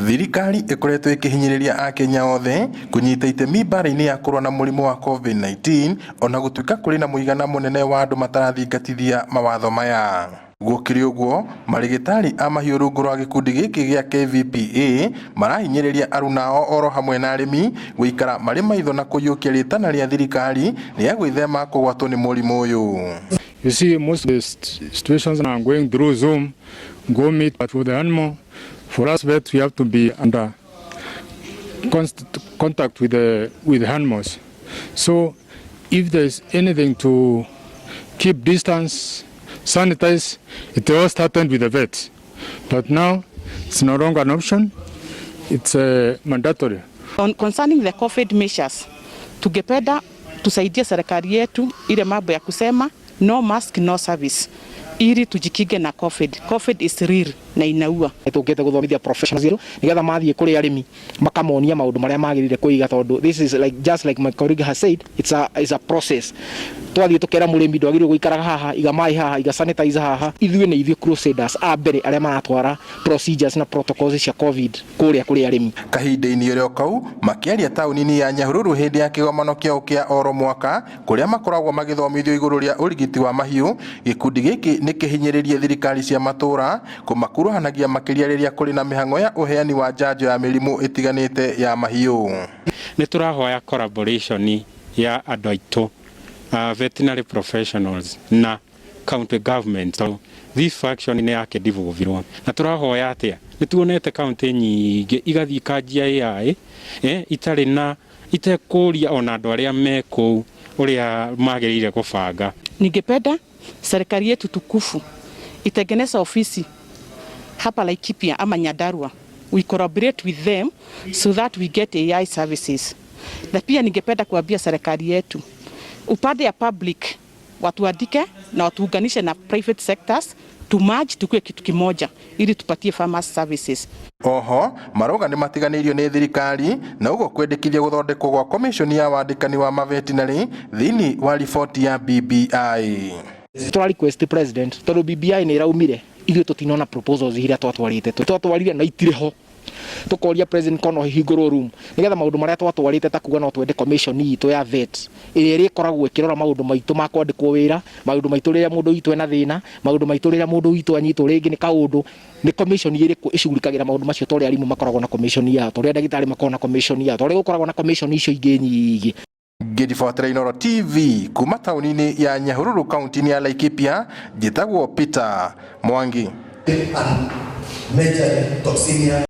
Thirikari ikoretwo ikihinyiriria Akenya othe kunyita itemi mbara-ini ya kurwa na murimu wa COVID-19 ona gutuika kuri na muigana munene wa andu matarathingatithia mawatho maya. Gukiri uguo, marigitari a mahiu rungu rwa gikundi giki gia KVPA marahinyiriria aruna oro hamwe na arimi guikara mari maitho na kuyukia ritana ria thirikari ria gwithema kugwatwo ni murimu uyu. You see, most of the situations are going through Zoom, Go Meet, but for the animal, for us vets, we have to be under constant contact with the animals. So, if there's anything to keep distance, sanitize, it all started with the vets. But now, it's no longer an option, it's mandatory. Concerning the COVID measures, tungependa tusaidia serikali yetu ile mambo ya kusema no mask no service ili tujikinge na COVID. COVID is real na inaua. Tungete guthomithia professionals nigetha mathie kuri arimi makamonia maundu maria magirire kuiga tondu this is like just like my colleague has said, it's a process. Twathie tukera murimi ndwagirire guikara haha iga mai haha iga sanitize haha ithuĩ nĩ ithuĩ crusaders a mbere aria maratwara procedures na protocols cia COVID kuri arimi. Kahinda-inĩ ĩrĩa kau makiaria taũni-inĩ ya Nyahururu hindi ya kĩgomano kĩao kĩa oro mwaka kuria makoragwo magĩthomithio igũrũ rĩa ũrigiti wa mahiũ, gikundi gĩkĩ nĩ kĩhinyĩrĩirie thirikari cia matũra kumakuruhanagia makĩria rĩrĩa kũrĩ na mĩhang'o ya uheani wa njanjo ya mĩrimũ ĩtiganĩte ya mahiũ. Nĩ tũrahoya collaboration ya andũ aitũ veterinary professionals na county government. So this faction nĩ yake ndivũvirwo na tũrahoya atĩa nĩ tuonete county nyingĩ igathiĩ kanjia AI itarĩ na itekũria ona andũ arĩa mekũu ũrĩa magĩrĩire kũbanga. Ningependa serikali yetu tukufu itengeneza ofisi hapa Laikipia ama Nyandarua. We collaborate with them so that we get AI services. Na pia ningependa kuambia serikali yetu upande ya public watuandike na watuunganishe na private sectors to merge tukue kitu kimoja ili tupatie farmers services. Oho, maroga nĩ matiganĩirio nĩ thirikari na ugo kwendekithia guthondekwo gwa commission ya wandĩkani wa mavetinary thĩinĩ wa riboti ya BBI. Tura request president tondu BBI nĩ iraumire ithuĩ tutinona proposals iria twatwarire na itire ho tukoria president kono hingũrwo room nigetha maundu maria twatwarite ta kuga no twende commission itu ya vet ĩrĩa ĩkoragwo ĩkĩrora maundu maitũ ma kwandĩkwo wĩra, maundu maitũ rĩrĩa mũndũ witũ ena thĩna, maundu maitũ rĩrĩa mũndũ witũ anyitwo rĩngĩ nĩ kaundu, nĩ commission ĩrĩkũ ĩcugurikagĩra maundu macio tondũ arimũ makoragwo na commission yao, tondũ ndagĩtarĩ makoragwo na commission yao, tondũ gũkoragwo na commission icio ingĩ nyingĩ. Ngĩribotere Inooro TV kuma taũni-inĩ ya Nyahururu kaunti-inĩ ya Laikipia, njĩtagwo Peter Mwangi.